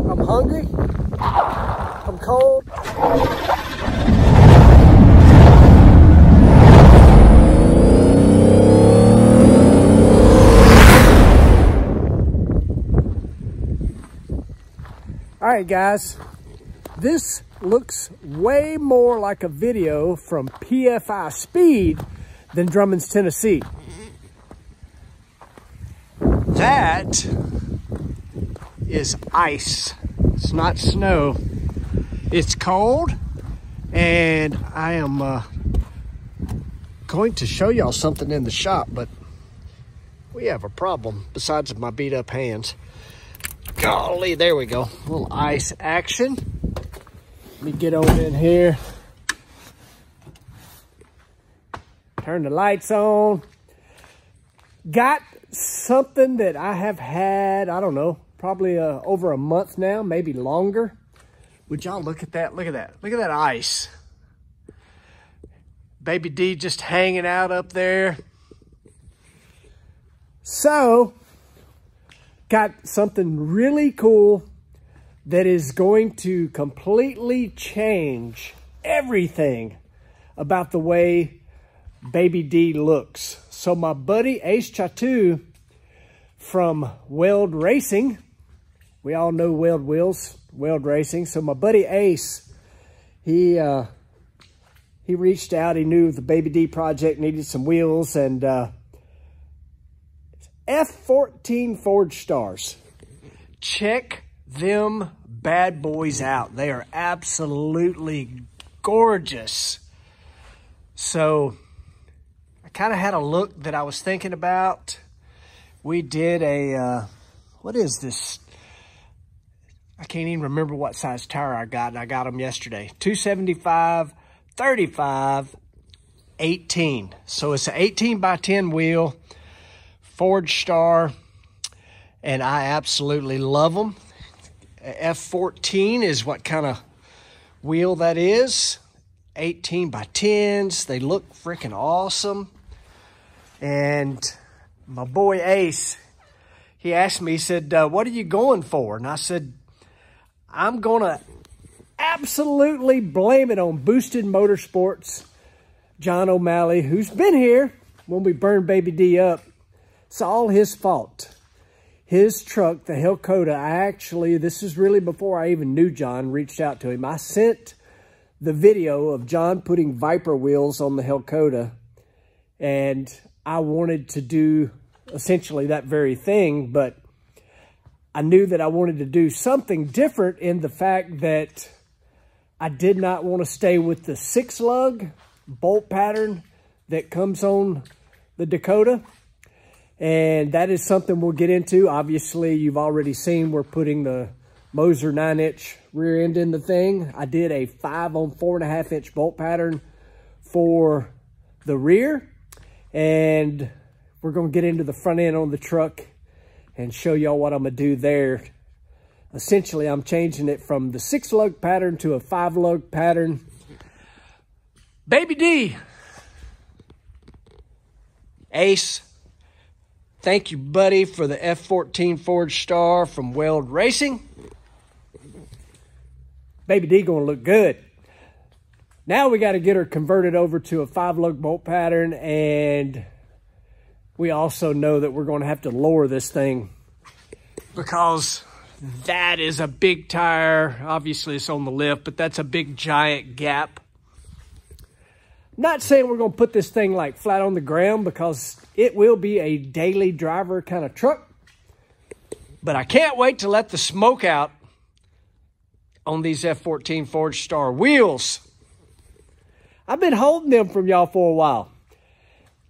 I'm hungry. I'm cold. All right, guys, this looks way more like a video from PFI Speed than Drummond's, Tennessee. That is ice. It's not snow. It's cold, and I am going to show y'all something in the shop, but we have a problem besides my beat up hands. Golly, there we go. A little ice action. Let me get on in here. Turn the lights on. Got something that I have had, I don't know, probably over a month now, maybe longer. Would y'all look at that? Look at that. Look at that ice. Baby D just hanging out up there. So, got something really cool that is going to completely change everything about the way Baby D looks. So my buddy Ace Chatu from Weld Racing, we all know Weld Wheels, Weld Racing. So my buddy Ace, he reached out. He knew the Baby D project needed some wheels, and F14 Forgestars. Check them bad boys out. They are absolutely gorgeous. So I kind of had a look that I was thinking about. We did a, what is this? I can't even remember what size tire I got, and I got them yesterday. 275, 35, 18. So it's an 18 by 10 wheel. Forgestar, and I absolutely love them. F14 is what kind of wheel that is. 18 by 10s. They look freaking awesome. And my boy Ace, he asked me, he said, what are you going for? And I said, I'm going to absolutely blame it on Boosted Motorsports. John O'Malley, who's been here when we burned Baby D up. It's all his fault. His truck, the Hellcoda, this is really before I even knew John, reached out to him. I sent the video of John putting Viper wheels on the Hellcoda, and I wanted to do essentially that very thing, but I knew that I wanted to do something different in the fact that I did not want to stay with the 6-lug bolt pattern that comes on the Dakota. And that is something we'll get into. Obviously, you've already seen we're putting the Moser 9-inch rear end in the thing. I did a 5 on 4.5-inch bolt pattern for the rear. And we're going to get into the front end on the truck and show y'all what I'm going to do there. Essentially, I'm changing it from the 6-lug pattern to a 5-lug pattern. Baby D. Ace. Thank you, buddy, for the F14 Forgestar from Weld Racing. Baby D gonna look good. Now we got to get her converted over to a 5-lug bolt pattern, and we also know that we're going to have to lower this thing because that is a big tire. Obviously, it's on the lift, but that's a big, giant gap. Not saying we're going to put this thing like flat on the ground because it will be a daily driver kind of truck. But I can't wait to let the smoke out on these F14 Forgestar wheels. I've been holding them from y'all for a while.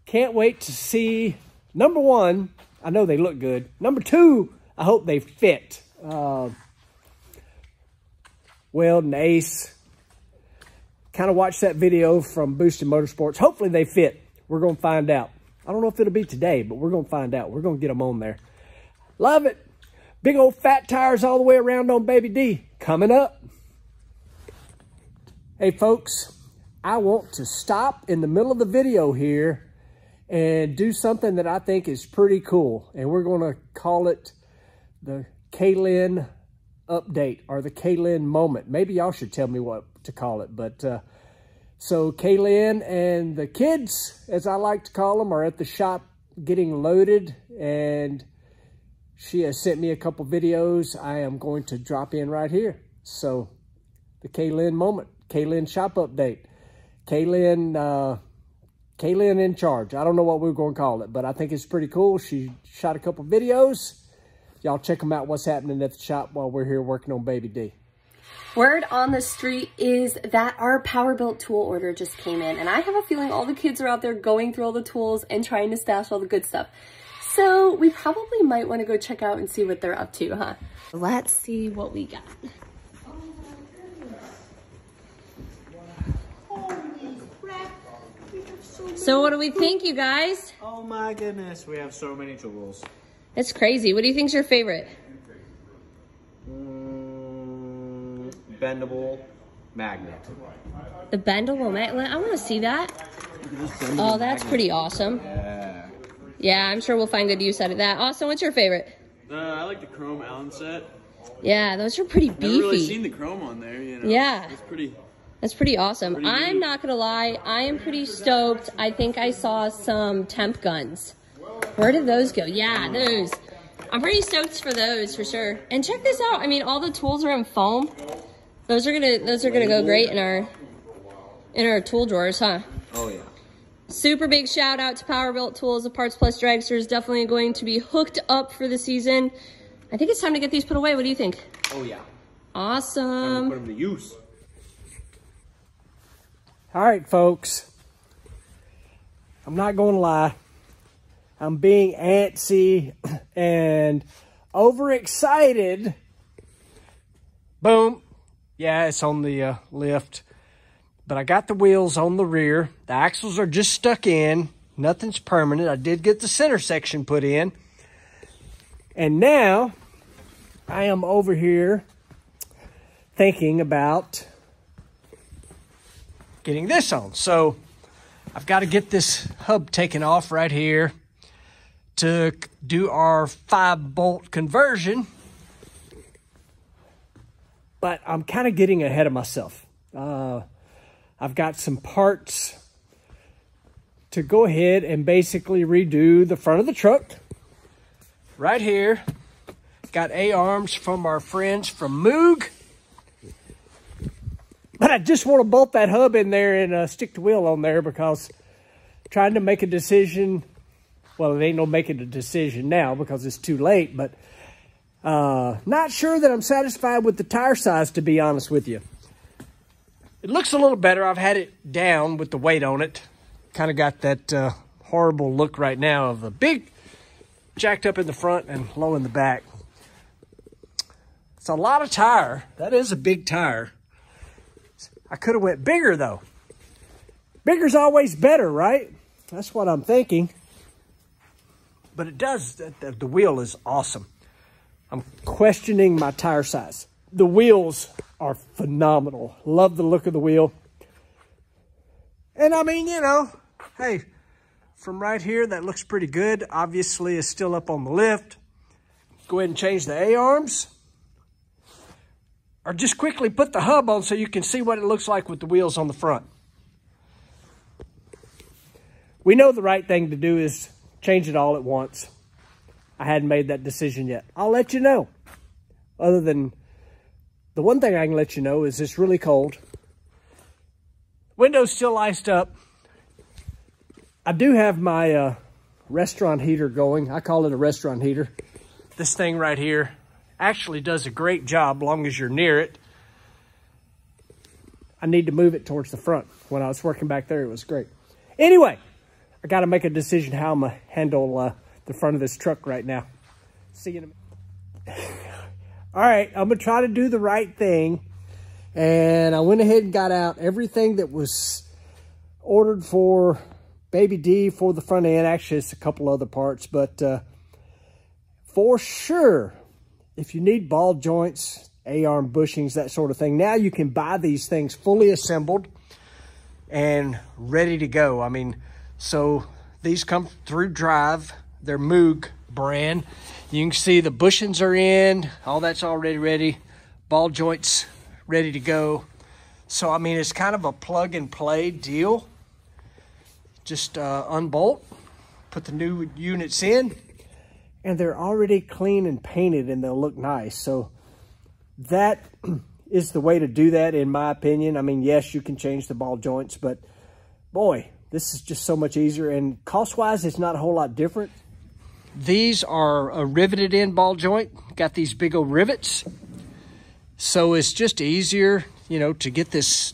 Can't wait to see, number one, I know they look good. Number two, I hope they fit. Weld and Ace. Kind of watched that video from Boosted Motorsports. Hopefully they fit. We're going to find out. I don't know if it'll be today, but we're going to find out. We're going to get them on there. Love it. Big old fat tires all the way around on Baby D. Coming up. Hey, folks. I want to stop in the middle of the video here and do something that I think is pretty cool. And we're going to call it the Kaylynn update or the Kaylynn moment. Maybe y'all should tell me what to call it. But so Kaylynn and the kids, as I like to call them, are at the shop getting loaded, and she has sent me a couple videos I am going to drop in right here. So the Kaylynn moment, Kaylynn shop update, Kaylynn in charge. I don't know what we're going to call it, but I think it's pretty cool. She shot a couple videos. Y'all check them out, what's happening at the shop while we're here working on Baby D. Word on the street is that our Power-Built tool order just came in, and I have a feeling all the kids are out there going through all the tools and trying to stash all the good stuff. So we probably might want to go check out and see what they're up to, huh? Let's see what we got. So what do we think, you guys? Oh my goodness, we have so many tools. It's crazy. What do you think's your favorite? Bendable magnet. The bendable magnet? I want to see that. Oh, that's pretty awesome. Yeah. Yeah, I'm sure we'll find good use out of that. Austin, what's your favorite? I like the chrome Allen set. Yeah, those are pretty beefy. Never really seen the chrome on there, you know. Yeah. That's pretty awesome. pretty I'm neat. not going to lie. I am pretty stoked. I think I saw some temp guns. Where did those go? Yeah, those. I'm pretty stoked for those for sure. And check this out. I mean, all the tools are in foam. Those are gonna go great in our tool drawers, huh? Oh yeah. Super big shout out to Power-Built Tools. The Parts Plus dragster is definitely going to be hooked up for the season. I think it's time to get these put away. What do you think? Oh yeah. Awesome. Put them to use. All right, folks. I'm not going to lie. I'm being antsy and overexcited. Boom. Yeah, it's on the lift. But I got the wheels on the rear. The axles are just stuck in. Nothing's permanent. I did get the center section put in. And now I am over here thinking about getting this on. So I've got to get this hub taken off right here to do our 5-bolt conversion. But I'm kind of getting ahead of myself. I've got some parts to go ahead and basically redo the front of the truck. Right here. Got A-arms from our friends from Moog. But I just want to bolt that hub in there and stick the wheel on there because trying to make a decision, well, it ain't no making a decision now because it's too late, but not sure that I'm satisfied with the tire size, to be honest with you. It looks a little better. I've had it down with the weight on it. Kind of got that horrible look right now of a big jacked up in the front and low in the back. It's a lot of tire. That is a big tire. I could have went bigger though. Bigger's always better, right? That's what I'm thinking. But it does, the wheel is awesome. I'm questioning my tire size. The wheels are phenomenal. Love the look of the wheel. And I mean, you know, hey, from right here, that looks pretty good. Obviously, it's still up on the lift. Go ahead and change the A-arms. Or just quickly put the hub on so you can see what it looks like with the wheels on the front. We know the right thing to do is change it all at once. I hadn't made that decision yet. I'll let you know. Other than, the one thing I can let you know is it's really cold. Window's still iced up. I do have my restaurant heater going. I call it a restaurant heater. This thing right here actually does a great job long as you're near it. I need to move it towards the front. When I was working back there, it was great. Anyway, I got to make a decision how I'm going to handle the front of this truck right now. See you in a minute. All right, I'm going to try to do the right thing. And I went ahead and got out everything that was ordered for Baby D for the front end. Actually, it's a couple other parts. But for sure, if you need ball joints, A-arm bushings, that sort of thing, now you can buy these things fully assembled and ready to go. I mean, so these come through Drive. They're Moog brand. You can see the bushings are in. All that's already ready. ball joints ready to go. So, I mean, it's kind of a plug and play deal. Just unbolt, put the new units in, and they're already clean and painted and they'll look nice. So that is the way to do that, in my opinion. I mean, yes, you can change the ball joints, but boy, this is just so much easier. And cost-wise, it's not a whole lot different. These are a riveted in ball joint. Got these big old rivets. So it's just easier, you know, to get this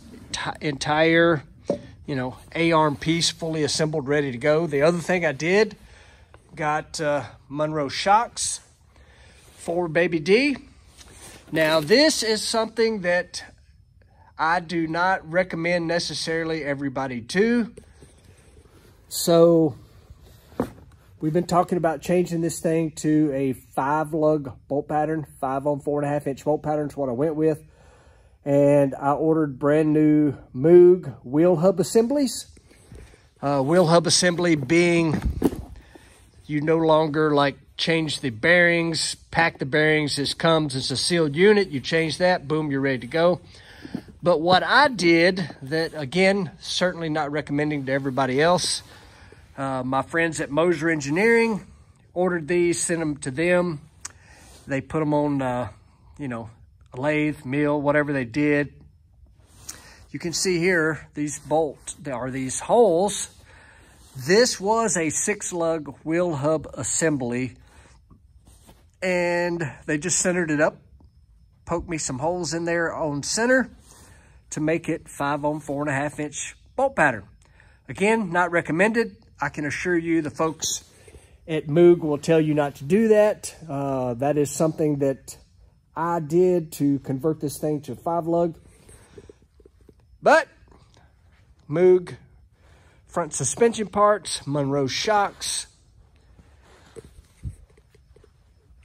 entire, you know, A-arm piece fully assembled, ready to go. The other thing I did, got Monroe shocks for Baby D. Now, this is something that I do not recommend necessarily everybody do. So we've been talking about changing this thing to a 5-lug bolt pattern. 5 on 4.5 inch bolt pattern is what I went with. And I ordered brand new Moog wheel hub assemblies. Wheel hub assembly being, you no longer like change the bearings, pack the bearings. This comes as a sealed unit. You change that, boom, you're ready to go. But what I did that, again, certainly not recommending to everybody else, my friends at Moser Engineering ordered these, sent them to them. They put them on, you know, a lathe, mill, whatever they did. You can see here, these bolts, there are these holes. This was a 6-lug wheel hub assembly, and they just centered it up, poked me some holes in there on center to make it 5 on 4.5 inch bolt pattern. Again, not recommended. I can assure you the folks at Moog will tell you not to do that. That is something that I did to convert this thing to 5-lug. But Moog front suspension parts, Monroe shocks.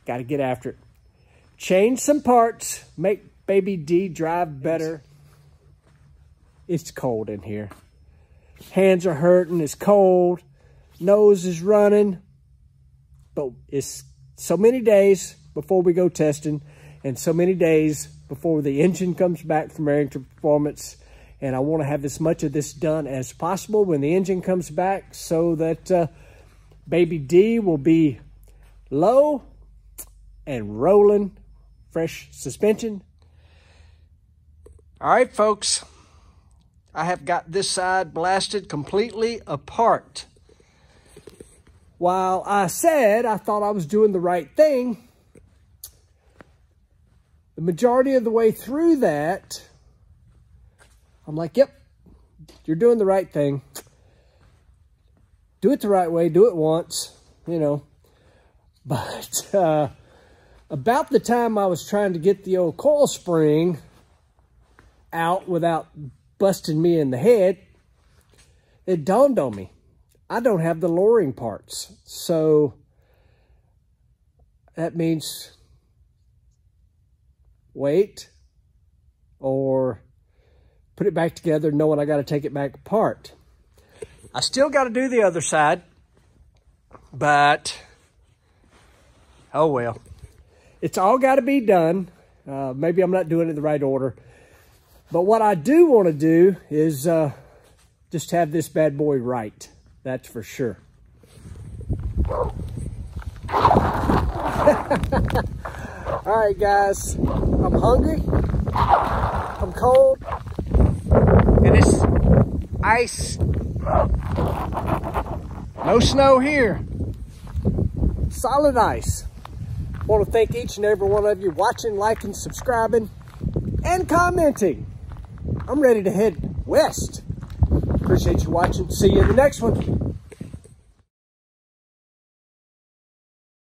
Got to get after it. Change some parts, make Baby D drive better. It's cold in here. Hands are hurting, it's cold. Nose is running. But it's so many days before we go testing, and so many days before the engine comes back from Arrington Performance. And I want to have as much of this done as possible when the engine comes back, so that Baby D will be low and rolling, fresh suspension. All right, folks. I have got this side blasted completely apart. While I said I thought I was doing the right thing, the majority of the way through that, I'm like, yep, you're doing the right thing. Do it the right way, do it once, you know. But about the time I was trying to get the old coil spring out without busting me in the head, it dawned on me, I don't have the lowering parts. So that means wait or put it back together knowing I got to take it back apart. I still got to do the other side, but oh well. It's all got to be done. Maybe I'm not doing it in the right order. But what I do want to do is just have this bad boy right. That's for sure. All right, guys. I'm hungry. I'm cold. And it's ice. No snow here. Solid ice. I want to thank each and every one of you watching, liking, subscribing, and commenting. I'm ready to head west. Appreciate you watching. See you in the next one.